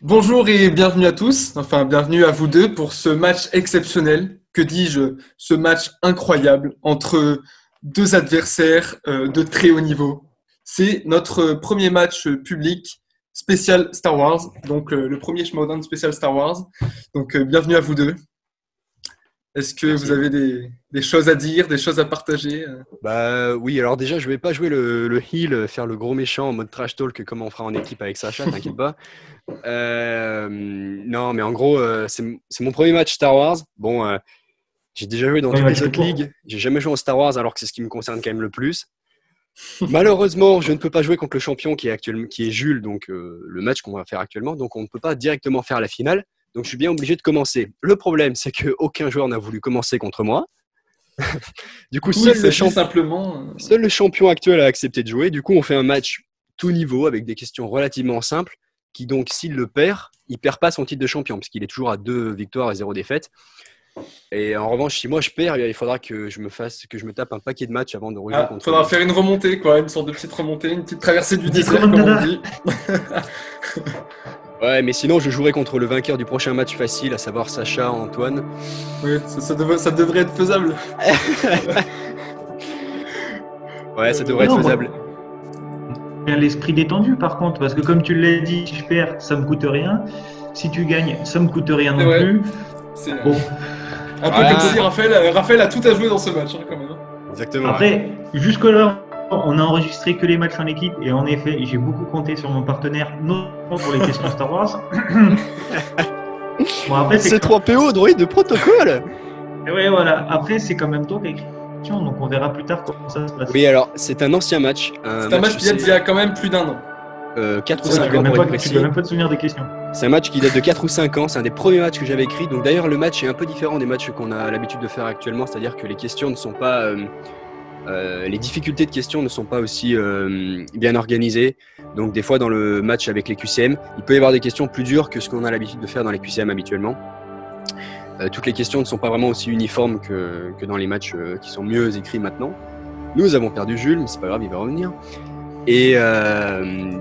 Bonjour et bienvenue à tous, enfin bienvenue à vous deux pour ce match exceptionnel, que dis-je, ce match incroyable entre deux adversaires de très haut niveau. C'est notre premier match public spécial Star Wars, donc le premier Schmodown spécial Star Wars. Donc bienvenue à vous deux. Est-ce que Merci. vous avez des choses à dire, des choses à partager? Bah oui, alors déjà, je vais pas jouer le heal, faire le gros méchant en mode trash talk comme on fera en équipe avec Sacha, t'inquiète pas. Non, mais en gros, c'est mon premier match Star Wars. Bon, j'ai déjà joué dans Oui, toutes match les tout autres court. ligues. J'ai jamais joué en Star Wars alors que c'est ce qui me concerne quand même le plus. Malheureusement, je ne peux pas jouer contre le champion qui est Jules, donc le match qu'on va faire actuellement. Donc on ne peut pas directement faire la finale. Donc je suis bien obligé de commencer. Le problème, c'est qu'aucun joueur n'a voulu commencer contre moi. Du coup, Du coup, il s'agit simplement... seul le champion actuel a accepté de jouer. Du coup, on fait un match tout niveau avec des questions relativement simples. Qui donc, s'il le perd, il perd pas son titre de champion parce qu'il est toujours à 2 victoires et 0 défaites. Et en revanche, si moi je perds, il faudra que je me tape un paquet de matchs avant de rejouer Ah, contre faudra lui. faire une remontée, quoi, une sorte de petite remontée, une petite traversée du Des désert, comme on dit. Ouais, mais sinon, je jouerai contre le vainqueur du prochain match facile, à savoir Sacha, Antoine. Oui, ça devrait être faisable. Ouais, ça devrait être Non, moi, faisable. j'ai l'esprit détendu par contre, parce que comme tu l'as dit, si je perds, ça me coûte rien. Si tu gagnes, ça me coûte rien C'est non vrai. plus. C'est Bon, un peu Voilà. comme si Raphaël a tout à jouer dans ce match, hein, quand même. Exactement. après, jusque-là, on a enregistré que les matchs en équipe, et en effet, j'ai beaucoup compté sur mon partenaire, notamment pour les questions Star Wars. Bon, après, c'est C3PO, droïde de protocole. ouais, voilà. Après, c'est quand même toi qui as écrit la question, donc on verra plus tard comment ça se passe. Oui, alors, c'est un ancien match. C'est un match qui date d'il y a quand même plus d'un an. 4 ou Ouais, 5 ans pour être précis. tu peux même pas te souvenir des questions. C'est un match qui date de 4 ou 5 ans, c'est un des premiers matchs que j'avais écrit. Donc d'ailleurs, le match est un peu différent des matchs qu'on a l'habitude de faire actuellement, c'est-à-dire que les questions ne sont pas. Les difficultés de questions ne sont pas aussi bien organisées. Donc des fois, dans le match avec les QCM, il peut y avoir des questions plus dures que ce qu'on a l'habitude de faire dans les QCM habituellement. Toutes les questions ne sont pas vraiment aussi uniformes que dans les matchs qui sont mieux écrits maintenant. Nous avons perdu Jules, mais c'est pas grave, il va revenir. Et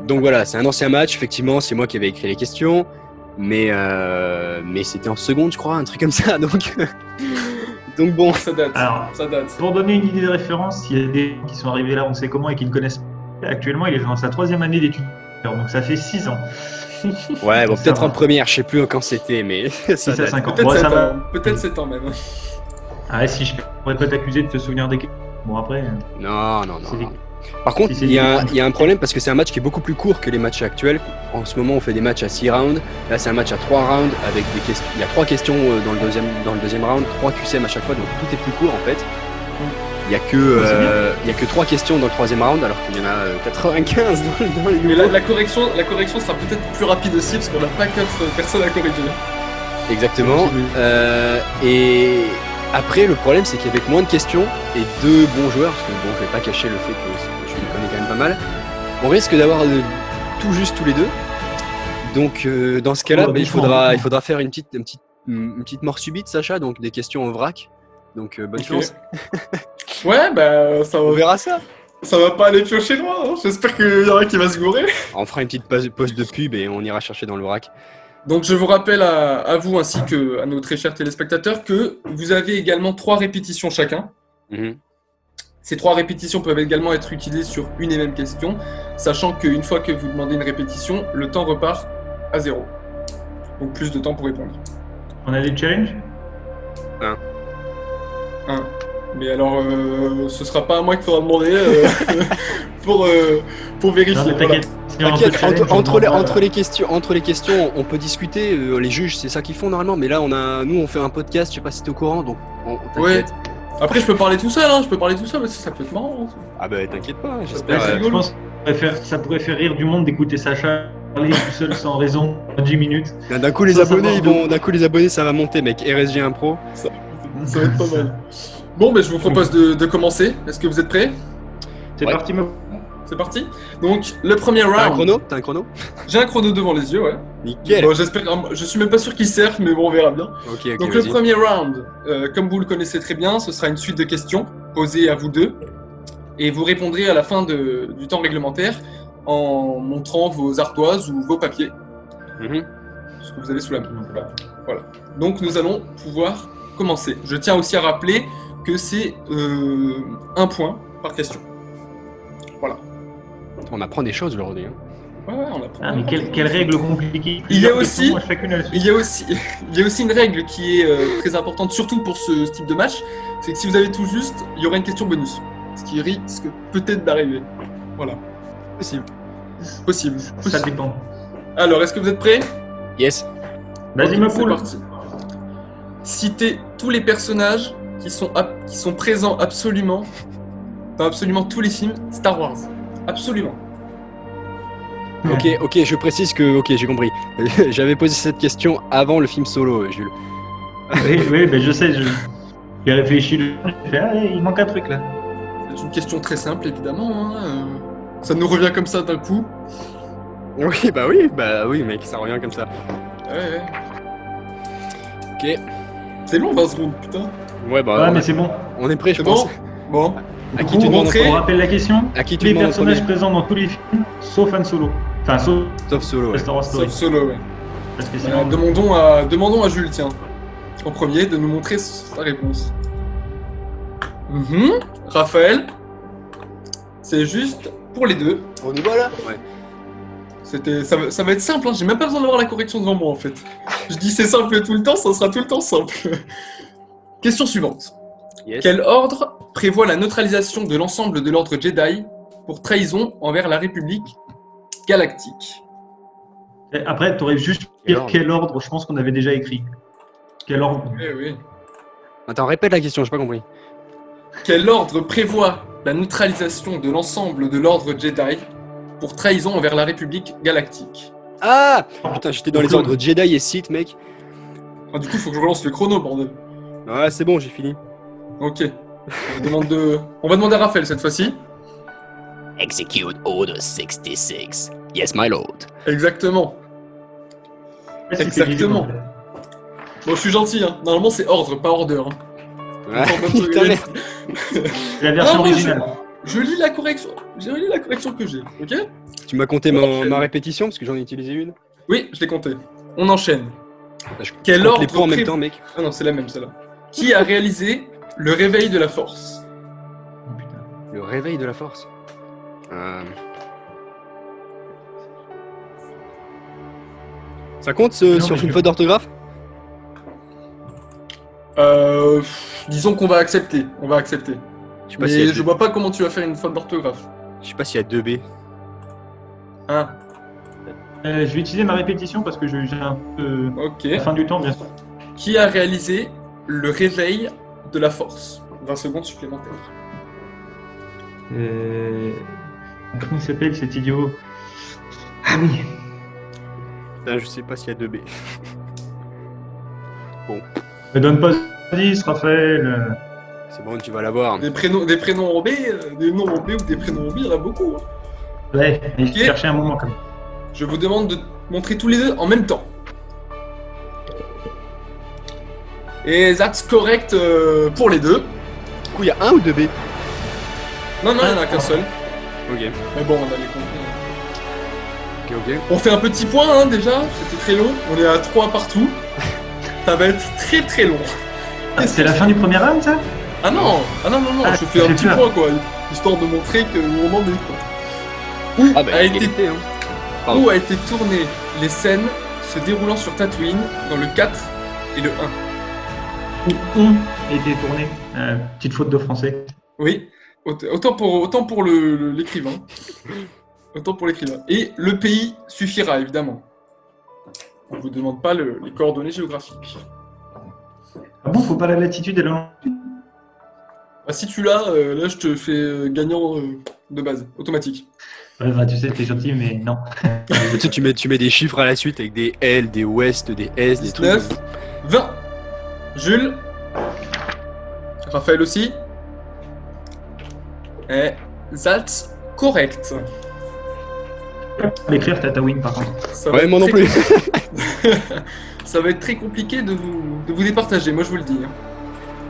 donc voilà, c'est un ancien match, effectivement, c'est moi qui avais écrit les questions, mais c'était en seconde, je crois, un truc comme ça, donc bon. Ça date. Alors, Ça date. pour donner une idée de référence, il y a des gens qui sont arrivés là, on sait comment, et qui ne connaissent pas. Actuellement, il est dans sa 3e année d'études, donc ça fait 6 ans. Ouais, bon, Ça peut-être va. en première, je sais plus quand c'était, mais ça 6 à date. 5 ans. Peut-être Bon, 7 ça va. ans. Peut-être 7 ans même. Ah, si je pourrais pas t'accuser de te souvenir des questions. Bon, après, Non. c'est des- Par contre, Si c'est il y a des- un problème parce que c'est un match qui est beaucoup plus court que les matchs actuels. En ce moment, on fait des matchs à 6 rounds. Là, c'est un match à 3 rounds avec des questions. Il y a 3 questions dans le deuxième round, 3 QCM à chaque fois, donc tout est plus court en fait. Il y a que 3 questions dans le 3e round, alors qu'il y en a 95 dans les Mais nouveaux. la correction sera peut-être plus rapide aussi, parce qu'on n'a pas 4 personnes à corriger. Exactement. Et après, le problème, c'est qu'avec moins de questions et 2 bons joueurs, parce que bon, je vais pas cacher le fait que je les connais quand même pas mal, on risque d'avoir tout juste tous les deux. Donc, dans ce cas-là, Oh, il doucement, faudra doucement. faire une petite mort subite, Sacha, donc des questions en vrac. Donc, bonne Ok. chance. Ouais, bah On verra ça. ça va pas aller piocher loin. Hein. J'espère qu'il y en a qui va se gourer. On fera une petite pause de pub et on ira chercher dans le vrac. Donc je vous rappelle à vous ainsi que à nos très chers téléspectateurs que vous avez également 3 répétitions chacun. Mhm. Ces 3 répétitions peuvent également être utilisées sur une et même question, sachant qu'une fois que vous demandez une répétition, le temps repart à 0. Donc plus de temps pour répondre. On a des challenges? 1. Mais alors, ce sera pas à moi qu'il faudra demander pour vérifier. Non, mais Voilà. t'inquiète. Si on a un peu de T'inquiète, challenge, on entre demandera- les questions, on peut discuter. Les juges, c'est ça qu'ils font normalement. Mais là, nous, on fait un podcast. Je sais pas si t'es au courant, donc Ouais. t'inquiète. Après, je peux parler tout seul, hein. Je peux parler tout seul, mais ça peut être marrant. Hein. Ah bah t'inquiète pas, Ouais, j'espère. c'est je rigolo. pense que ça pourrait faire rire du monde d'écouter Sacha parler tout seul sans raison 10 minutes. D'un coup, les Ça abonnés, part d'un coup, les abonnés, ça va monter, mec. RSG Impro. Ça va être pas mal. Bon, mais je vous propose de commencer. Est-ce que vous êtes prêts? C'est Ouais. parti, Mo. C'est parti. Donc, le premier T'as un round. chrono? T'as un chrono? J'ai un chrono devant les yeux, ouais. Nickel. Bon, j'espère. Je suis même pas sûr qu'il sert, mais bon, on verra bien. Ok, Donc, le vas-y. premier round, comme vous le connaissez très bien, ce sera une suite de questions posées à vous deux. Et vous répondrez à la fin du temps réglementaire en montrant vos ardoises ou vos papiers. Mhm. ce que vous avez sous la main. Voilà. Donc nous allons pouvoir commencer. Je tiens aussi à rappeler que c'est 1 point par question. Voilà. On apprend des choses aujourd'hui. Hein. Ouais, on apprend. Ah, mais quelle règle compliquée. Il y a aussi, Moi, chacune à la suite. il y a aussi une règle qui est très importante, surtout pour ce type de match, c'est que si vous avez tout juste, il y aura une question bonus, ce qui risque peut-être d'arriver. Voilà, Possible. possible. Ça dépend. Alors, est-ce que vous êtes prêts? Yes. Vas-y, ma C'est poule. parti. Citez tous les personnages qui sont présents absolument dans absolument tous les films Star Wars. Absolument. Ok, je précise que, ok, j'ai compris. J'avais posé cette question avant le film Solo, Jules. Oui, ben je sais, j'ai réfléchi, j'ai fait, ah, il manque un truc là. C'est une question très simple, évidemment. Hein. Ça nous revient comme ça d'un coup. Bah oui, mec, ça revient comme ça. Ouais. Ok. C'est long, 20 secondes, putain. Ouais, bah, Ouais, mais c'est bon. on est prêt, je C'est pense. bon. Bon. À qui tu demandes en montrez. On premier? rappelle la question. À qui Tous tu les demandes en personnages premier? présents dans tous les films, sauf Han Solo. Enfin, sauf Sauf Solo, ouais. Star Wars Story. Sauf Solo, ouais. Parce que sinon, Demandons à Jules, tiens, en premier, de nous montrer sa réponse. Raphaël, c'est juste pour les deux. On y va là? Ouais. Ça va être simple, hein. J'ai même pas besoin d'avoir la correction devant moi en fait. Je dis c'est simple tout le temps, ça sera tout le temps simple. Question suivante. Yes. Quel ordre prévoit la neutralisation de l'ensemble de l'ordre Jedi pour trahison envers la République galactique? après, t'aurais juste dire quel ordre, je pense qu'on avait déjà écrit. Quel ordre? Oui. Attends, répète la question, j'ai pas compris. Quel ordre prévoit la neutralisation de l'ensemble de l'ordre Jedi pour trahison envers la République galactique? Ah putain, j'étais dans les ordres Jedi et Sith, mec. Ah, du coup, il faut que je relance le chrono, bordel. Ouais, c'est bon, j'ai fini. Ok. On va demander à Raphaël cette fois-ci. Execute Order 66. Yes, my lord. Exactement. Exactement. Bon, je suis gentil, hein. Normalement, c'est ordre, pas order. Hein. Ouais, putain, merde. La version Non, moi, originale. Je lis la correction. J'ai relu la correction que j'ai, ok? Tu m'as compté ma répétition parce que j'en ai utilisé une. Oui, je l'ai compté. On enchaîne. Bah, je Quel compte ordre les points en même pré- temps, mec. Ah non, c'est la même, celle-là. Qui a réalisé le réveil de la force? Oh, putain. Le réveil de la force. Ça compte Non, sur mais une faute d'orthographe? Disons qu'on va accepter. On va accepter. Je sais pas Mais s'il y a je deux- vois pas comment tu vas faire une faute d'orthographe. je sais pas s'il y a 2B. Hein? Je vais utiliser ma répétition parce que j'ai un peu Ok. la fin du temps, bien sûr. Qui a réalisé le réveil de la force? 20 secondes supplémentaires. Comment il s'appelle cet idiot? Ah oui. Putain, je sais pas s'il y a 2B. Ne donne pas 10, Raphaël. C'est bon, tu vas l'avoir. Des prénoms en B, des noms en B ou des prénoms en B, il y en a beaucoup. Hein. Ouais, mais Ok. je cherchais un moment comme. Je vous demande de montrer tous les deux en même temps. Et that's correct pour les deux. Du coup, il y a 1 ou 2B? Non, il n'y en a qu'un seul. Ok, Mais bon, on a les compris. ok. On fait un petit point hein, déjà, c'était très long. On est à 3 partout. Ça va être très très long. C'est la fin du premier round, ça? Ah non, Ah, je fais un j'ai petit peur. point quoi, histoire de montrer que où on en est. Quoi. Où, Ah bah, a été, égalité, hein. Pardon. où a été tourné les scènes se déroulant sur Tatooine dans le 4 et le 1? On a été tourné. Petite faute de français. Oui, autant pour l'écrivain. Autant pour l'écrivain. Et le pays suffira évidemment. On ne vous demande pas les coordonnées géographiques. Ah bon, faut pas la latitude et la longitude? Ah, si tu l'as, là je te fais gagnant de base, automatique. Ouais, bah, tu sais, t'es gentil, mais non. Tu sais, tu mets des chiffres à la suite avec des L, des ouest, des S, des 19, trucs. 20. Jules. Raphaël aussi. Et that's correct. L'écrire Tatooine, par contre. Ça va Ouais, être moi non très- plus. Ça va être très compliqué de vous départager, moi je vous le dis. Hein.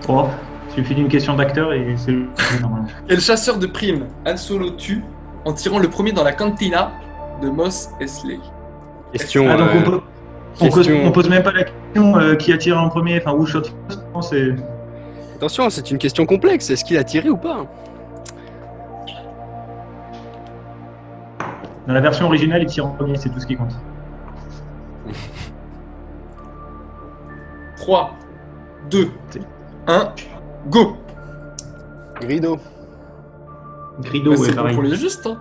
Oh, il suffit d'une question d'acteur et c'est le normalement. Quel chasseur de primes Han Solo tue en tirant le premier dans la cantina de Mos Eisley? Question. Ah, donc on peut. On pose même pas la question qui a tiré en premier, enfin, où shot first, non, c'est... Attention, c'est une question complexe. Est-ce qu'il a tiré ou pas? Dans la version originale, il tire en premier, c'est tout ce qui compte. 3, 2, 1, go. Grido. Grido, Bah, ouais, c'est bon pareil. pour les justes. Hein.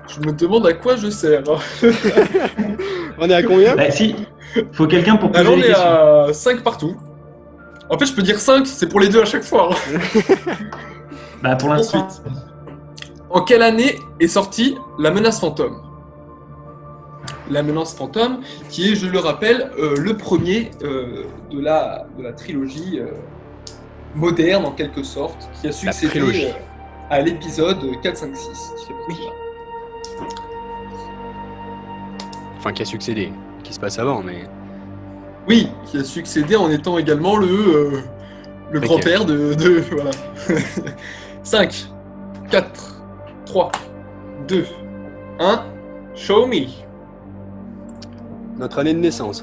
Je me demande à quoi je sers. On est à combien? Bah, si, faut quelqu'un pour poser Alors on les est questions. à 5 partout. En fait, je peux dire 5, c'est pour les deux à chaque fois. Bah, pour l'instant, Ensuite, en quelle année est sortie La Menace Fantôme? La Menace Fantôme, qui est, je le rappelle, le premier de la trilogie moderne, en quelque sorte, qui a succédé trilogie. à l'épisode 4, 5, 6. Qui fait partie de là. Enfin, qui a succédé. Qui se passe avant, mais... Oui, qui a succédé en étant également le grand-père de voilà. 5, 4, 3, 2, 1, show me. Notre année de naissance.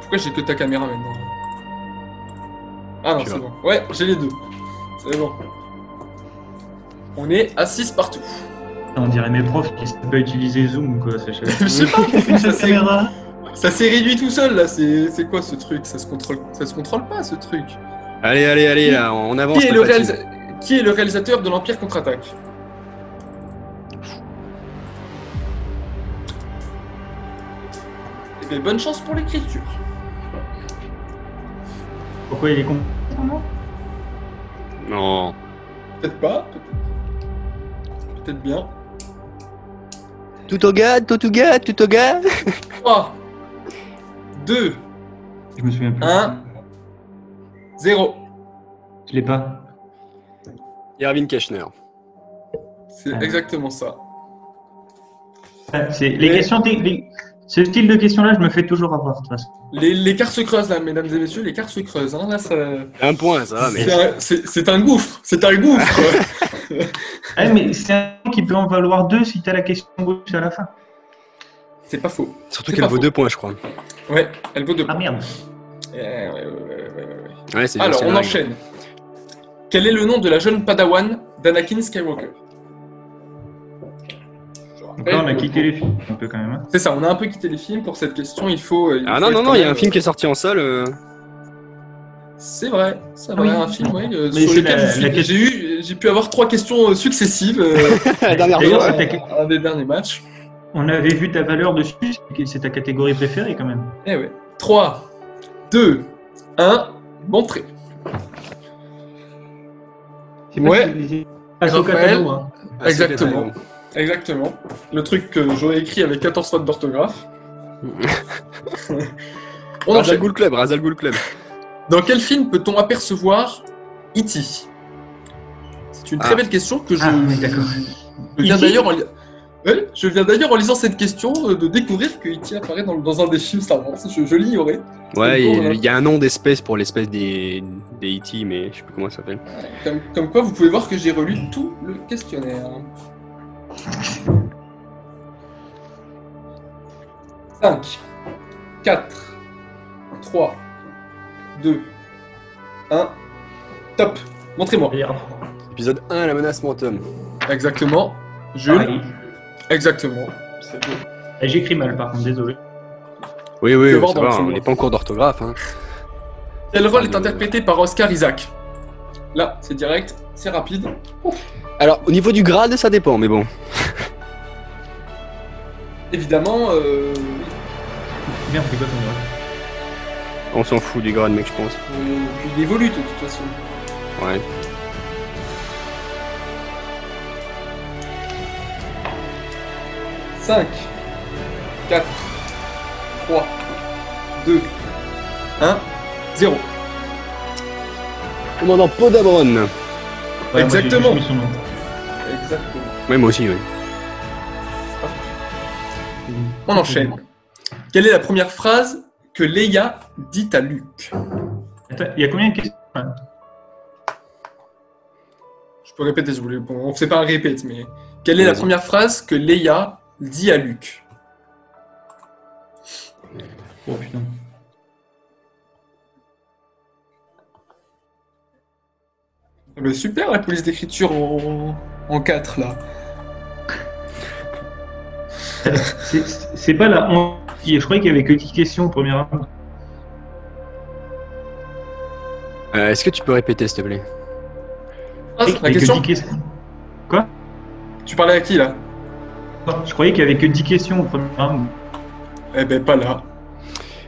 Pourquoi j'ai que ta caméra maintenant? Ah non, Tu c'est vois. bon. Ouais, j'ai les deux. C'est bon. On est à 6 partout. on dirait mes profs qui savent pas utiliser Zoom, quoi. C'est Je sais pas, une seule caméra. ça s'est réduit tout seul là. C'est quoi ce truc? Ça se contrôle pas ce truc. Allez, là, on avance. Qui est, Palpatine. qui est le réalisateur de l'Empire contre-attaque? Eh bien, bonne chance pour l'écriture. Pourquoi il est con? Non. Peut-être pas, peut-être bien. Tout au gars. 3, 2, Je me souviens plus. 1, 0. Je l'ai pas. Irving Keschner. C'est exactement ça. C'est les questions, ce style de questions-là, je me fais toujours avoir de toute façon. Les cartes se creusent là, mesdames et messieurs, les cartes se creusent. Hein, là, ça... Un point, ça va, mais... C'est un gouffre, c'est un gouffre. Mais c'est un truc qui peut en valoir 2 si t'as la question gauche à la fin. C'est pas faux. Surtout C'est qu'elle pas vaut faux. 2 points, je crois. Ouais, elle vaut 2 Ah points. merde. Ouais, c'est Alors, c'est on dingue. enchaîne. Quel est le nom de la jeune padawan d'Anakin Skywalker? Je Donc rappelle là, on a que- quitté les films un peu quand même. Hein. C'est ça, on a un peu quitté les films pour cette question. Il faut. Ah faut non, être non, quand il y a même, un film qui est sorti en salle. C'est vrai, c'est Ah vrai, oui. un film ouais, Mais sur c'est lequel la question- j'ai pu avoir 3 questions successives La dernière D'ailleurs, fois. c'est un des derniers matchs. on avait vu ta valeur dessus, c'est ta catégorie préférée quand même. Eh ouais. 3, 2, 1, montrez. C'est pas Ouais. si vous disiez Ahsoka Raphaël. Tano, hein. Exactement. Exactement. Le truc que j'aurais écrit avec 14 fautes d'orthographe. On Razal enchaîne. Ghoul Club. Dans quel film peut-on apercevoir E.T. C'est une très Ah. belle question que je, Ah, oui, d'accord. je viens E.T. d'ailleurs en, ouais, je viens d'ailleurs en lisant cette question de découvrir que E.T. apparaît dans un des films Star Wars. Je l'ignorais. Ouais, C'est beau, il y a un nom d'espèce pour l'espèce des E.T., mais je sais plus comment ça s'appelle. Comme quoi, vous pouvez voir que j'ai relu tout le questionnaire. 5, 4, 3, 2, 1, top. Montrez-moi. Regarde. Épisode 1, la menace fantôme. Exactement. Jules. Pareil. Exactement. C'est beau. J'écris mal par contre, désolé. Oui, Je vais voir ça dans le va, fond. on n'est pas en cours d'orthographe. Hein. Quel rôle est interprété par Oscar Isaac? Là, c'est direct, c'est rapide. Alors, au niveau du grade, ça dépend, mais bon. Évidemment, Merde, c'est quoi ton nom? On s'en fout du grade, mec, je pense. il évolue de toute façon. Ouais. « 5, 4, 3, 2, 1, 0. Commandant Podabron. Ouais, Exactement. moi, j'ai juste mis son nom. Exactement. Ouais, moi aussi, oui. On enchaîne. Quelle est la première phrase que Leia dit à Luke? Attends, il y a combien de questions? Je peux répéter si vous voulez. Bon, on ne fait pas un répète, mais quelle est la première phrase que Leia dit à Luke? Oh putain. Ah bah, super la police d'écriture en 4 là. C'est pas la 11. Je croyais qu'il y avait que 10 questions au premier round. Est-ce que tu peux répéter, s'il te plaît? Ah, Il y avait la que question 10 questions. Quoi? Tu parlais à qui là? Je croyais qu'il y avait que 10 questions au premier round. Eh ben pas là.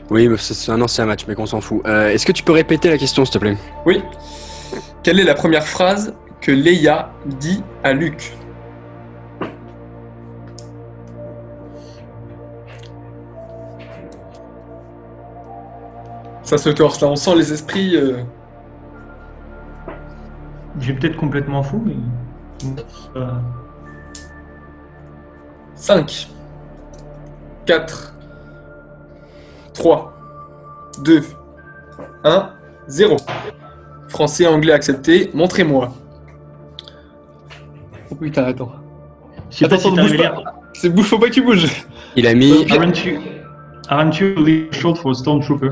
Oui, mais c'est un ancien match, mais qu'on s'en fout. Est-ce que tu peux répéter la question, s'il te plaît? Oui. Quelle est la première phrase que Leia dit à Luke? Ça se corse là, on sent les esprits. J'ai peut-être complètement fou, mais. 5, 4, 3, 2, 1, 0. Français, anglais accepté, montrez-moi. Oh putain, attends. Je sais pas si Attends, t'as bouge arrivé pas. C'est bouge, faut pas que tu bouges. Il a mis. Aren't you a little short for a stormtrooper?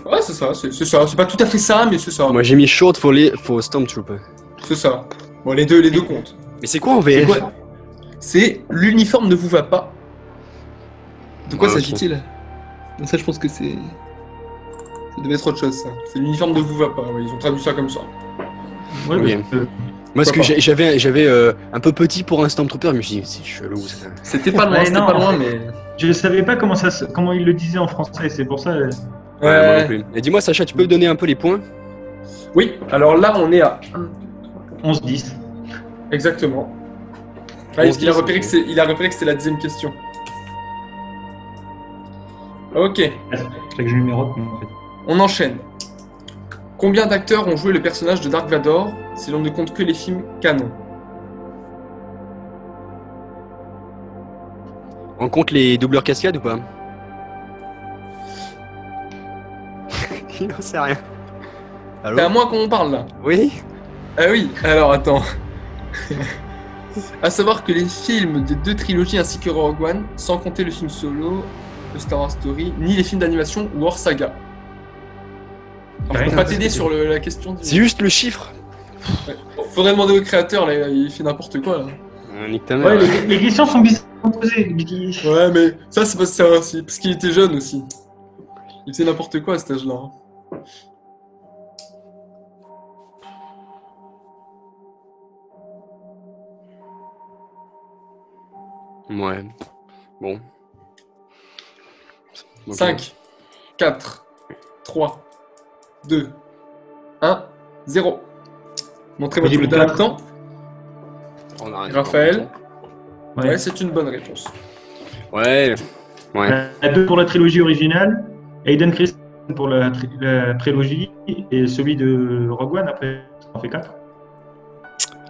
Ouais, c'est ça, c'est pas tout à fait ça, mais c'est ça. Moi, j'ai mis short for Stormtrooper. C'est ça. Bon, les deux comptent. Mais c'est quoi en VF? C'est quoi? C'est l'uniforme ne vous va pas. De quoi Ah, ok. s'agit-il? Ça, je pense que c'est. Ça devait être autre chose, ça. C'est l'uniforme ne vous va pas, oui, ils ont traduit ça comme ça. Ouais, Oui. parce que- Moi, ce que Pourquoi j'avais un peu petit pour un Stormtrooper, je me suis dit, c'est chelou ça. C'était pas loin, Ouais, c'était non. pas loin, mais. Je savais pas comment il le disait en français, c'est pour ça. Ouais, moi non plus. Et dis-moi, Sacha, tu peux me donner un peu les points? Oui, alors là, on est à 11-10. exactement. Ah, il a repéré que c'était la 10e question. Ok, C'est que je numérote, mais en fait. on enchaîne. Combien d'acteurs ont joué le personnage de Dark Vador si l'on ne compte que les films canon? On compte les doubleurs cascades ou pas? Il n'en sait rien. Allô? C'est à moi qu'on parle là. Oui? Ah oui, alors attends. À savoir que les films des 2 trilogies ainsi que Rogue One, sans compter le film solo, le Star Wars Story, ni les films d'animation ou hors saga. Alors, je peux pas t'aider sur la question du... C'est juste le chiffre. Ouais. Bon, faudrait demander au créateur, là, il fait n'importe quoi là. Nique ta mère. Ouais, les questions sont bizarrement posées. Mickey. Ouais, mais ça c'est parce qu'il était jeune aussi. Il faisait n'importe quoi à cet âge-là. Hein. Ouais. Bon. Ok. 5, 4, 3, 2, 1, 0. Montrez-moi Vas-y, tous les deux en pour même temps. On arrête. Raphaël. Ouais. Ouais, c'est une bonne réponse. Ouais. Ouais. La 2 pour la trilogie originale, Hayden Christensen pour la trilogie, et celui de Rogue One, après, ça en fait 4.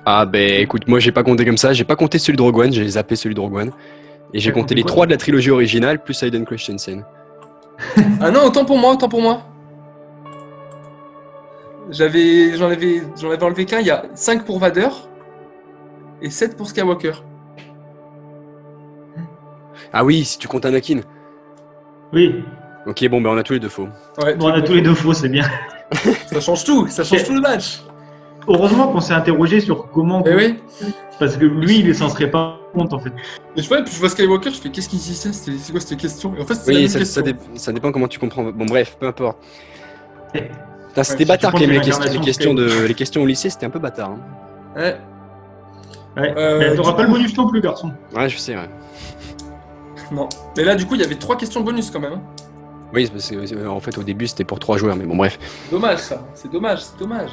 Ah ben écoute, moi j'ai pas compté comme ça, j'ai pas compté celui de Rogue One, j'ai zappé celui de Rogue One. Et j'ai T'as compté compté les quoi 3 de la trilogie originale plus Hayden Christensen. Ah non, autant pour moi, autant pour moi. J'en avais enlevé qu'un, il y a 5 pour Vader et 7 pour Skywalker. Ah oui, si tu comptes Anakin. Oui, Ok, bon ben on a tous les deux faux. Ouais, bon, on a tous les deux faux, c'est bien. Ça change tout le match. Heureusement qu'on s'est interrogé sur comment. Eh oui. Parce que lui, il s'en serait pas compte en fait. Et puis je vois Skywalker, je fais qu'est-ce qu'il dit ça? C'est quoi cette question? Et en fait, c'était la Oui, même ça, question. ça dépend comment tu comprends. Bon bref, peu importe. Eh, Putain, c'était si bâtard tu que les, prends les questions les questions au lycée, c'était un peu bâtard. Hein. Ouais. Ouais. Euh, Mais t'auras du pas le coup- bonus non plus, garçon. Ouais, je sais, ouais. Non. Mais là, du coup, il y avait 3 questions bonus quand même. Hein. Oui, parce que, en fait au début c'était pour 3 joueurs, mais bon bref. Dommage ça. C'est dommage, c'est dommage.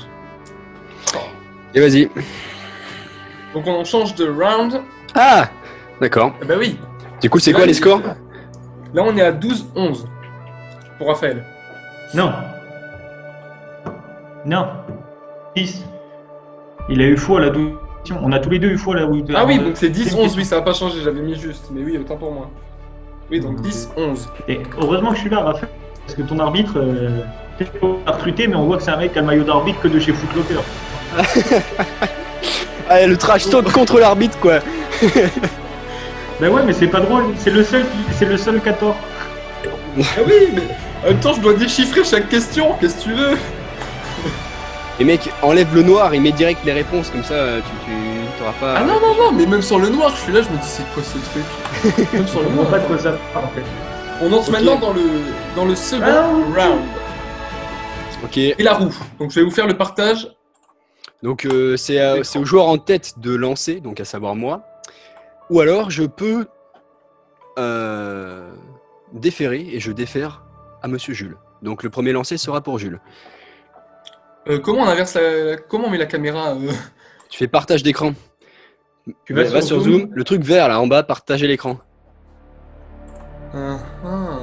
Et vas-y. Donc on change de round. Ah d'accord. Eh ben oui. Du coup c'est Là, quoi les il- scores? Là, on est à 12-11 pour Raphaël. Non. Non. 10. Il a eu faux à la 12. On a tous les deux eu faux à la 12. Ah oui, donc c'est 10-11, oui, ça va pas changer, j'avais mis juste. Mais oui, autant pour moi. Oui, donc 10-11. Et heureusement que je suis là, Raphaël. Parce que ton arbitre, a recruté, mais on voit que c'est un mec qui a le maillot d'arbitre que de chez Foot Locker. Ah, le trash talk contre l'arbitre quoi. Ben ouais, mais c'est pas drôle. C'est le seul 14. Ah oui, mais en même temps, je dois déchiffrer chaque question. Qu'est-ce que tu veux? Et mec, enlève le noir et mets direct les réponses, comme ça tu t'auras pas. Ah non, non, non, mais même sur le noir, je suis là, je me dis, c'est quoi ce truc? Même sur le On voit noir. pas de quoi ça parle en fait. On entre Ok. maintenant dans le second round. Ok, Et la roue. Donc, je vais vous faire le partage. donc c'est au joueur en tête de lancer, donc à savoir moi. Ou alors je peux déférer et je défère à Monsieur Jules. Donc le premier lancé sera pour Jules. Comment on inverse comment on met la caméra Tu fais partage d'écran. Tu vas sur Zoom. le truc vert là en bas, partager l'écran. Ah, ah.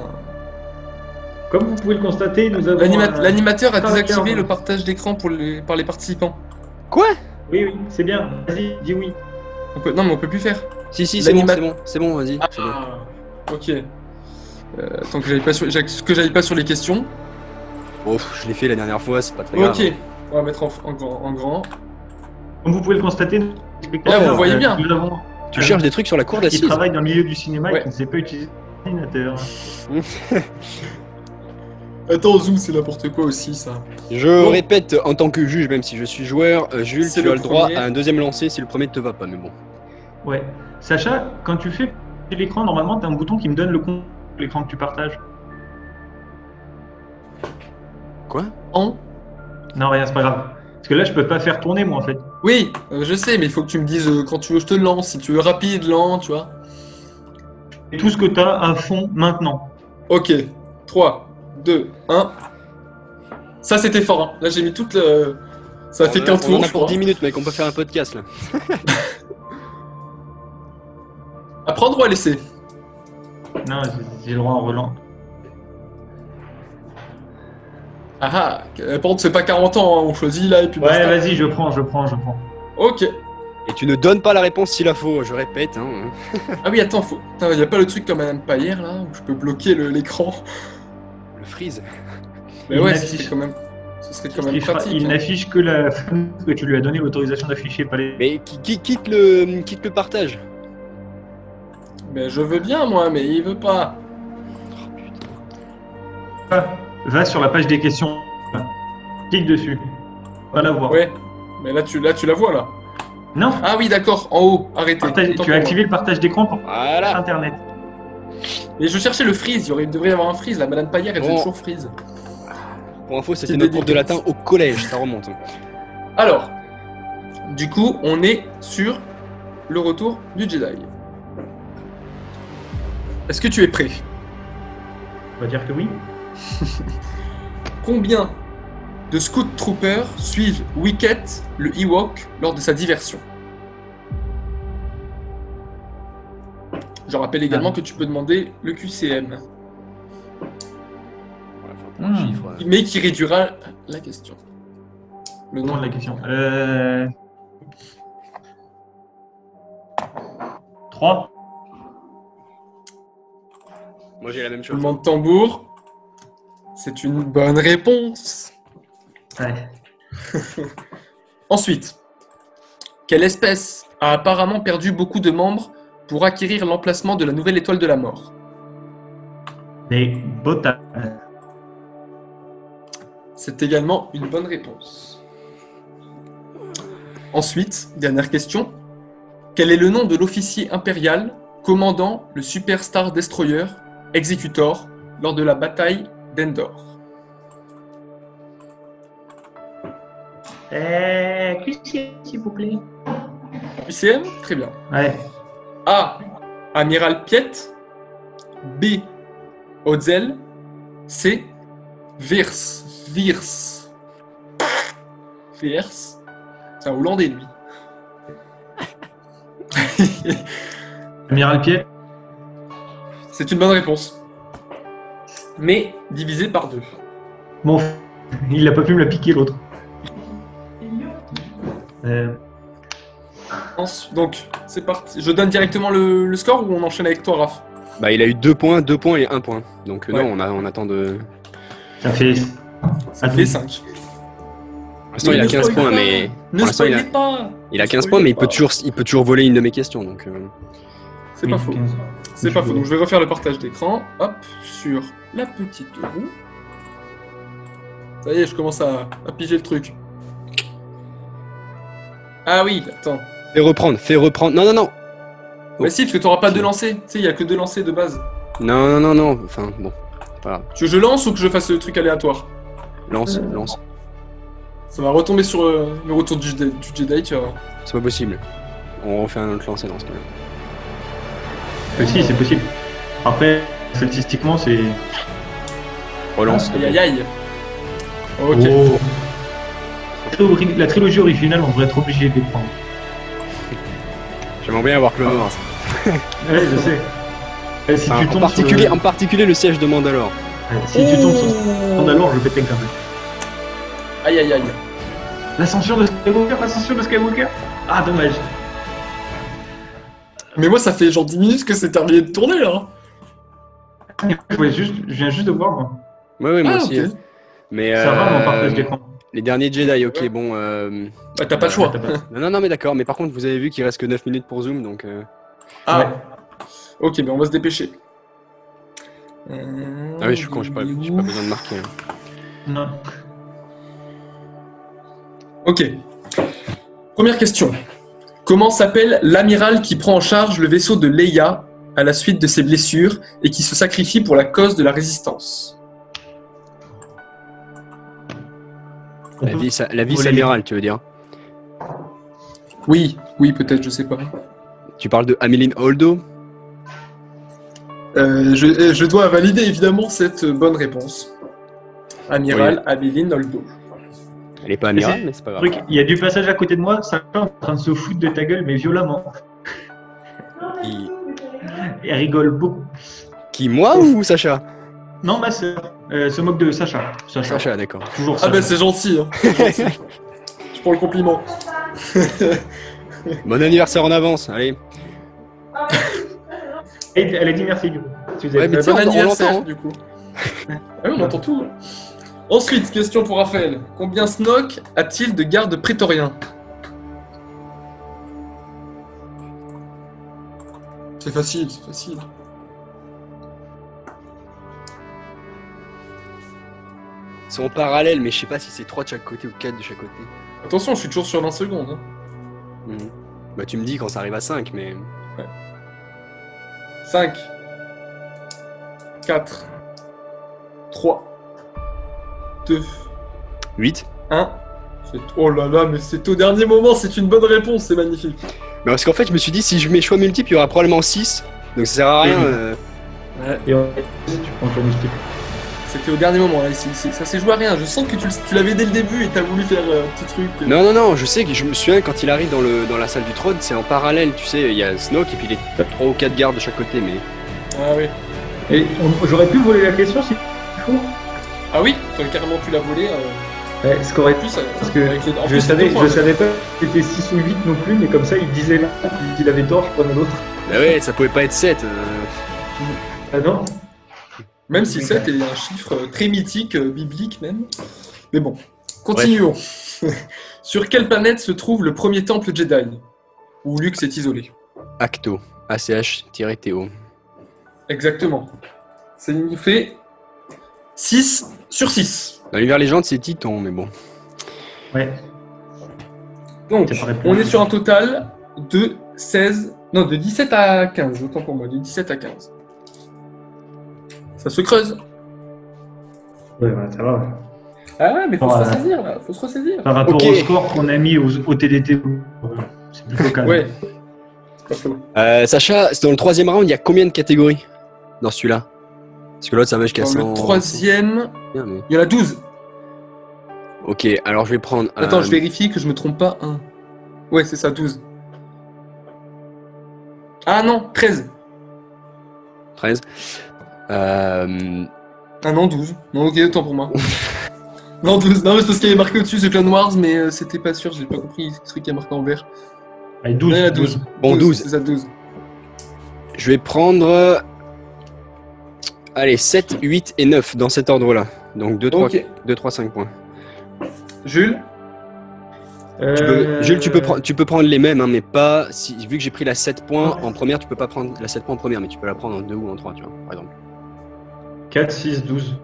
Comme vous pouvez le constater, nous avons. L'animateur a Partage désactivé d'écran. le partage d'écran par les participants. Quoi? Oui, oui, c'est bien. Vas-y, dis oui. Non, mais on peut plus faire. Si, c'est bon, L'anima- c'est bon, vas-y. c'est bon. Ok. Tant que j'aille pas sur les questions. Oh, je l'ai fait la dernière fois, c'est pas très grave. Ok. On va mettre en grand. Comme vous pouvez le constater, nous, les spectateurs, Là, vous voyez bien. Nous avons Tu cherches des trucs sur la cour qui d'assises. travaille dans le milieu du cinéma Ouais. et qui ne sait pas utiliser l'ordinateur. Attends, Zoom, c'est n'importe quoi aussi, ça. Je Bon. répète, en tant que juge, même si je suis joueur, Jules, C'est tu le as le droit premier. à un deuxième lancer si le premier ne te va pas, mais bon. Ouais. Sacha, quand tu fais l'écran, normalement, tu as un bouton qui me donne le compte de l'écran que tu partages. Quoi? En Non, rien, c'est pas grave. Parce que là, je peux pas faire tourner, moi, en fait. Oui, je sais, mais il faut que tu me dises quand tu veux, je te lance. Si tu veux rapide, lent, tu vois. Et tout ce que tu as à fond maintenant. Ok. 3, 2, 1. Ça, c'était fort. Hein. Là, j'ai mis toute le. Ça a fait qu'un On en tour, a je pour crois. 10 minutes, mec, on peut faire un podcast là. À prendre ou à laisser? Non, j'ai le droit en relant. Ah ah. Par contre, c'est pas 40 ans, hein. On choisit là et puis Ouais, basta. vas-y, je prends. Ok. Et tu ne donnes pas la réponse s'il la faut, je répète. Hein. Ah oui, attends, y a pas le truc comme Madame Paillère là, où je peux bloquer l'écran. Le freeze. Mais Il ouais, n'affiche- ce serait quand même pratique. Il hein. n'affiche que la que tu lui as donné l'autorisation d'afficher, pas les. Mais qui quitte le partage. Mais je veux bien, moi, mais il veut pas. Va sur la page des questions. Clique dessus. Va la voir. Ouais. Mais là, tu la vois là. Non. Ah oui, d'accord, en haut, arrêtez. Partage- Autant tu pour as moi. activé le partage d'écran pour Voilà. Internet. Et je cherchais le freeze, il devrait y avoir un freeze. La Madame Paillère, elle faisait Bon. toujours freeze. Pour info, c'était C'est notre prof de dédicace. latin au collège, ça remonte. Alors, du coup, on est sur le retour du Jedi. Est-ce que tu es prêt? On va dire que oui. Combien de Scout Troopers suivent Wicket, le Ewok, lors de sa diversion? Je rappelle également que tu peux demander le QCM, Voilà, faut prendre un chiffre. mais qui réduira la question. Le Demande nom la question. 3. Moi j'ai la même chose. Roulement de tambour. C'est une bonne réponse. Ouais. Ensuite, quelle espèce a apparemment perdu beaucoup de membres pour acquérir l'emplacement de la nouvelle étoile de la mort? Des botas. C'est également une bonne réponse. Ensuite, dernière question. Quel est le nom de l'officier impérial commandant le Super Star Destroyer Executor lors de la bataille d'Endor? QCM, s'il vous plaît. UCM? Très bien. Ouais. A. Amiral Piet. B. Odzel. C. Virs. C'est un Hollandais, lui. Amiral Piet. C'est une bonne réponse. Mais divisé par 2. Bon, il a pas pu me la piquer l'autre. Donc, c'est parti. Je donne directement le score ou on enchaîne avec toi, Raph? Bah il a eu 2 points et 1 point. Donc Ouais. non, on attend de... Ça fait. Ça fait 5. Pour l'instant il a 15 points, mais... Ne pour l'instant, spoilez pas. Il a Ne 15 spoilez points, mais pas. il peut toujours voler une de mes questions. Donc, C'est pas faux. C'est pas faux. Donc je vais refaire le partage d'écran. Hop, sur la petite roue. Ça y est, je commence à piger le truc. Ah oui, attends. Fais reprendre. Non, non, non. Mais si, parce que t'auras pas deux lancers. Tu sais, il y a que deux lancers de base. Non, non, non, non. Enfin, bon. Voilà. Tu veux que je lance ou que je fasse le truc aléatoire? Lance. Ça va retomber sur le retour du Jedi, tu vas voir. C'est pas possible. On refait un autre lancer dans ce cas-là. Si, c'est possible. Après, statistiquement, c'est. Relance. Aïe aïe aïe. Ok. Oh. La trilogie originale, on devrait être obligé de les prendre. J'aimerais bien avoir Clone Wars. Ouais, je sais. Si Enfin, tu tombes en particulier le siège de Mandalore. Si tu tombes sur Mandalore, je vais péter un câble. Aïe aïe aïe. L'ascension de Skywalker. Ah, dommage. Mais moi, ça fait genre 10 minutes que c'est terminé de tourner là. Je viens juste de voir, moi. Ouais, moi aussi. Ok. Hein. Mais Ça va, mon partage d'écran. les derniers Jedi, ok, Ouais. bon. Bah, t'as pas le choix. Non, mais d'accord. Mais par contre, vous avez vu qu'il reste que 9 minutes pour Zoom, donc. Ah. Ouais. Ok, mais on va se dépêcher. Ah oui, je suis con, j'ai pas besoin de marquer. Hein. Non. Ok. Première question. Comment s'appelle l'amiral qui prend en charge le vaisseau de Leia à la suite de ses blessures et qui se sacrifie pour la cause de la résistance? La vice-amiral, tu veux dire? Oui, peut-être, je sais pas. Tu parles de Améline Holdo? Je dois valider évidemment cette bonne réponse. Amiral Améline Holdo. Elle est pas amiral, mais c'est pas grave. Il y a du passage à côté de moi, ça est en train de se foutre de ta gueule, mais violemment. Qui... Et elle rigole beaucoup. Qui, moi ou Sacha? Non, ma sœur se moque de Sacha. Sacha, d'accord. Toujours Ah Sacha. bah c'est gentil, hein. Je prends le compliment. Bon anniversaire en avance, allez. Et elle a dit merci, du coup. Si vous Ouais, avez mais Bon on anniversaire, l'entend, hein. du coup. Ah oui, on entend tout. Ensuite, question pour Raphaël. Combien Snoke a-t-il de gardes prétoriens? C'est facile, c'est facile. Ils sont en parallèle, mais je sais pas si c'est 3 de chaque côté ou 4 de chaque côté. Attention, je suis toujours sur l'1 seconde. Hein. Mhm. Bah tu me dis quand ça arrive à 5, mais... 5, 4, 3, 2, 8. 1. Oh là là, mais c'est au dernier moment, c'est une bonne réponse, c'est magnifique. Bah parce qu'en fait je me suis dit si je mets choix multiple, il y aura probablement 6. Donc ça sert à rien. Et tu prends ton multiple. C'était au dernier moment, là, ici. Ça s'est joué à rien. Je sens que tu l'avais dès le début et t'as voulu faire un petit truc. Non, je sais que je me souviens quand il arrive dans la salle du trône, c'est en parallèle, tu sais, il y a Snoke et puis les 3 ou 4 gardes de chaque côté, mais... Ah oui. Et j'aurais pu voler la question si tu Ah oui, toi, carrément tu l'as volé. Ouais, ce qu'aurait En plus, Parce que en je plus, savais, deux points. je savais pas si c'était 6 ou 8 non plus, mais comme ça il disait là, il avait tort, je prenais l'autre. Bah ouais, ça pouvait pas être 7. Ah non. Même si 7 est un chiffre très mythique, biblique même. Mais bon, continuons. Sur quelle planète se trouve le premier temple Jedi où Luke s'est isolé? Acto. ACH-TO. Exactement. Ça nous fait 6 sur 6. Dans l'univers légende, c'est Titan, mais bon. Ouais. Donc, T'as pas répondu. on est sur un total de 16... Non, de 17 à 15, autant pour moi, de 17 à 15. Ça se creuse. Ouais, ça va. Ah ouais, mais faut Voilà. se ressaisir, là. Faut se ressaisir. Par rapport Ok. au score qu'on a mis au TDT, c'est plutôt calme. Ouais. C'est pas faux. Sacha, dans le 3e round, il y a combien de catégories dans celui-là? Parce que l'autre, ça va jusqu'à Dans 100. le troisième, Bien, mais- il y en a 12. Ok, alors je vais prendre... Attends, je vérifie que je me trompe pas. 1. Ouais, c'est ça, 12. Ah non, 13. 13. Ah non, 12. Non, ok, autant pour moi. Non, 12. Non, mais c'est parce qu'il y avait marqué au-dessus The Clone Wars, mais c'était pas sûr, j'ai pas compris ce truc qui est marqué en vert. Allez, Non, 12. il y en a 12. Bon, 12. C'est ça, 12. Je vais prendre... Allez, 7, 8 et 9 dans cet ordre-là. Donc 2, 3, Ok. 2, 3, 5 points. Jules, Jules, tu peux prendre les mêmes, hein, mais pas. Vu que j'ai pris la 7 points en première, tu peux pas prendre la 7 points en première, mais tu peux la prendre en 2 ou en 3, tu vois, par exemple. 4, 6, 12.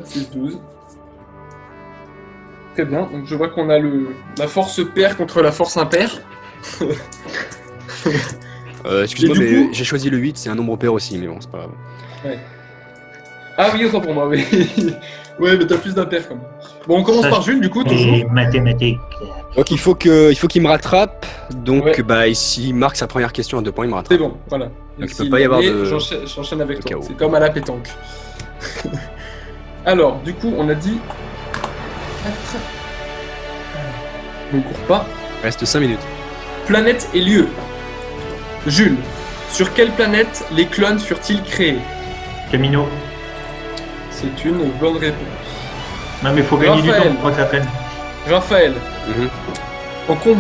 6, 12. Très bien, donc je vois qu'on a la force paire contre la force impaire. Excuse-moi, Et du mais coup- j'ai choisi le 8, c'est un nombre pair aussi, mais bon, c'est pas grave. Ouais. Ah oui, autant pour moi, oui. Ouais, mais t'as plus d'impair quand même. Bon, on commence Ça, par Jules, du coup, toujours. Et mathématiques. Donc il faut qu'il me rattrape. Donc Ouais. bah s'il marque sa première question à 2 points, il me rattrape. C'est bon, voilà. Donc, il S'il peut pas y avoir est, de- J'enchaîne avec de toi. chaos. C'est comme à la pétanque. Alors, du coup, on a dit. 4. On ne court pas. Reste 5 minutes. Planète et lieu. Jules, sur quelle planète les clones furent-ils créés? Camino. C'est une bonne réponse. Non, mais faut gagner du Raphaël. temps pour que ça prenne. Raphaël, Mhm.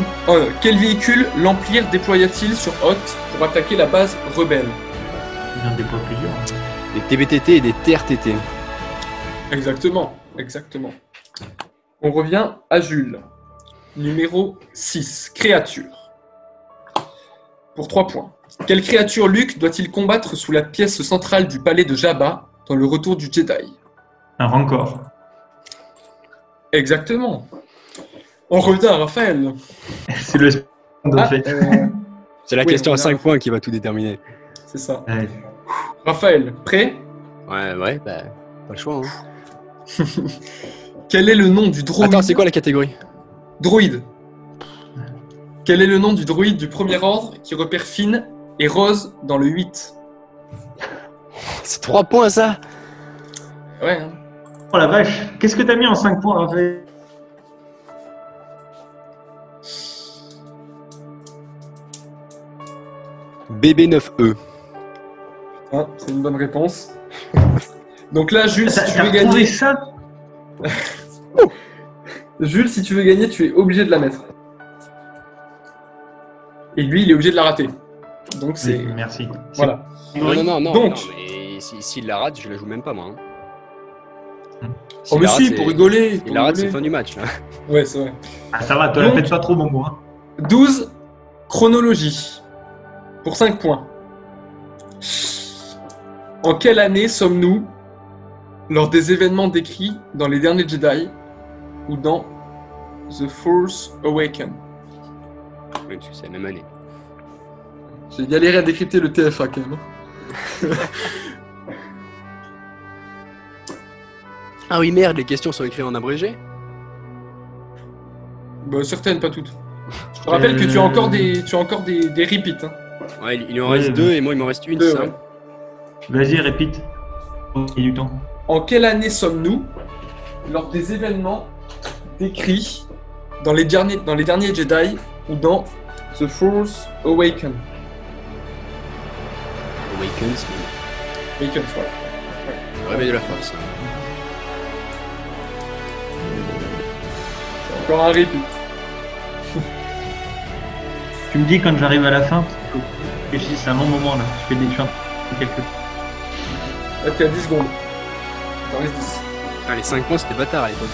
quel véhicule l'Empire déploya-t-il sur Hoth pour attaquer la base rebelle? Il y en a des fois plusieurs. Des TBTT et des TRTT. Exactement, exactement. On revient à Jules. Numéro 6, créature. Pour 3 points. Quelle créature Luke doit-il combattre sous la pièce centrale du palais de Jabba dans le retour du Jedi? Un rancor. Exactement. On revient à Raphaël. C'est le en Ah, fait. C'est la Oui, question on à a- 5 points qui va tout déterminer. C'est ça. Ouais. Raphaël, prêt? Ouais, bah pas le choix. Hein. Quel est le nom du droïde? Attends, c'est quoi la catégorie? Droïde. Quel est le nom du droïde du premier ordre qui repère Finn et Rose dans le 8? C'est 3 points ça. Ouais, hein. Oh la vache. Qu'est-ce que t'as mis en 5 points, Raphaël? BB9E. Ah, c'est une bonne réponse. Donc là, Jules, si T'as tu veux retrouvé gagner, ça? Jules, si tu veux gagner, tu es obligé de la mettre. Et lui, il est obligé de la rater. Donc c'est Oui, merci. voilà. Non, Donc- non, mais s'il la rate, je la joue même pas moi. Hein. Oh S'il mais la rate, si, c'est- pour rigoler. Il la rate, c'est rigoler. fin du match. Là. Ouais, c'est vrai. Ah, ça va, te la Donc- faites pas trop, mon bout. 12, chronologie. Pour 5 points. En quelle année sommes-nous lors des événements décrits dans les derniers Jedi ou dans The Force Awakens? Oui, parce que c'est la même année. J'ai galéré à décrypter le TFA quand même. Ah oui, merde, les questions sont écrites en abrégé. Bah, certaines, pas toutes. Je te rappelle que tu as encore des repeats. Hein. Ouais, il en Ouais, reste ouais. 2 et moi il m'en reste une, Deux, ça. ouais. Vas-y, répète. Il y a du temps. En quelle année sommes-nous lors des événements décrits dans les derniers Jedi ou dans The Force Awakens? Awakens, Awakens, voilà. le réveil de la force. Encore un repeat. Tu me dis quand j'arrive à la fin, parce que c'est un long moment là. Je fais des chants. Quelques... Là, tu as 10 secondes. T'en restes 10. Ah, les 5 points c'était bâtard à l'époque.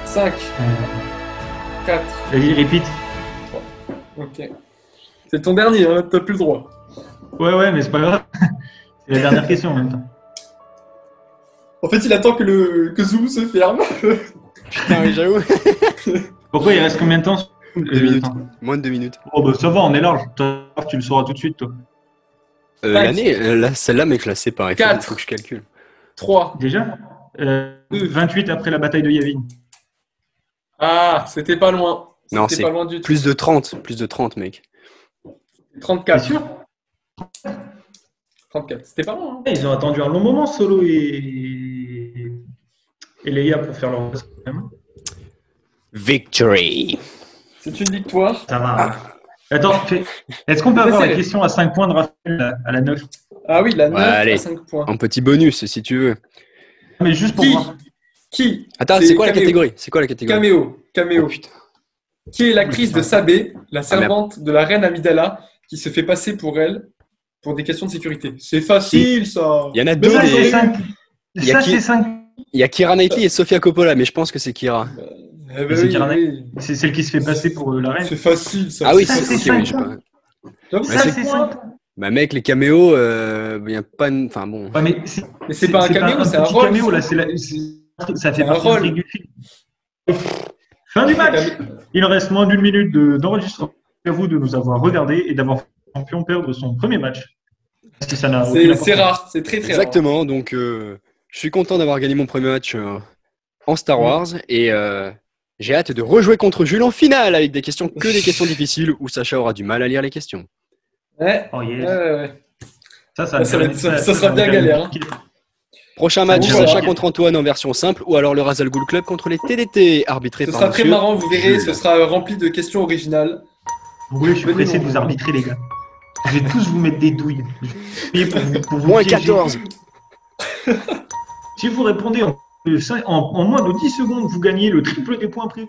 5, 4, Vas-y, répète. ok. C'est ton dernier, hein, t'as plus le droit. Ouais, mais c'est pas grave. C'est la dernière question en même temps. En fait, il attend que Zoom se ferme. Putain, oui, j'avoue. Pourquoi il reste combien de temps 2 minutes. attends. Moins de 2 minutes. Oh bah ça va, on est large. Toi, tu le sauras tout de suite, toi. L'année, celle-là, mec, je la sais pas. Il Quatre. faut que je calcule. 3. Déjà 28 après la bataille de Yavin. Ah, c'était pas loin. Non, C'était c'est pas loin du tout. Plus de 30, mec. 34. T'es sûr 34. C'était pas loin. Hein. Ils ont attendu un long moment, Solo et Leia pour faire leur... Victory. C'est une victoire. Ça va. Attends, est-ce qu'on peut avoir C'est- la question à 5 points de Raphaël à la 9? Ah oui, la 9 allez. à 5 points. Un petit bonus, si tu veux. Mais juste pour Qui voir. Qui Attends, c'est quoi la caméo. catégorie? C'est quoi la catégorie? Caméo. Caméo. Oh, putain. Qui est l'actrice de Sabé, la merde. servante de la reine Amidala, qui se fait passer pour elle pour des questions de sécurité? C'est facile, ça. Il y en a Mais deux, ça, mais- c'est Ça, Il y a ça qui- c'est 5 Il y a Keira Knightley et Sofia Coppola, mais je pense que c'est Keira. Eh ben C'est oui, Keira oui. C'est celle qui se fait passer pour la reine. C'est facile, ça. Ah oui, Ça, c'est c'est ok, oui, je sais ça. pas. J'avoue, Ouais, Ça, c'est- c'est ça. Bah mec, les caméos, il y a pas... Enfin bon. Ouais, mais Mais c'est pas un caméo, c'est un petit rôle. caméo, là. Ça fait un partie rôle. du film. Fin du match. Il reste moins d'une minute d'enregistrement. À vous de nous avoir regardés et d'avoir fait le champion perdre son premier match. Parce que ça n'a aucune C'est importance. rare, c'est très très Exactement, donc je suis content d'avoir gagné mon premier match en Star Wars et j'ai hâte de rejouer contre Jules en finale avec des questions que des questions difficiles où Sacha aura du mal à lire les questions. rare. Ouais. Oh yes. Ouais. Ça sera bien galère, hein. Prochain match, Bon, Sacha voilà. contre Antoine en version simple ou alors le Razal Ghoul Club contre les TDT arbitrés Ce par sera très monsieur marrant, vous verrez, Jules. ce sera rempli de questions originales. Oui, je suis pressé de vous arbitrer, les gars. Je vais tous vous mettre des douilles. Et pour vous Moins piéger. 14. Si vous répondez en moins de 10 secondes, vous gagnez le triple des points prévus.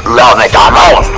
L'homme est un monstre.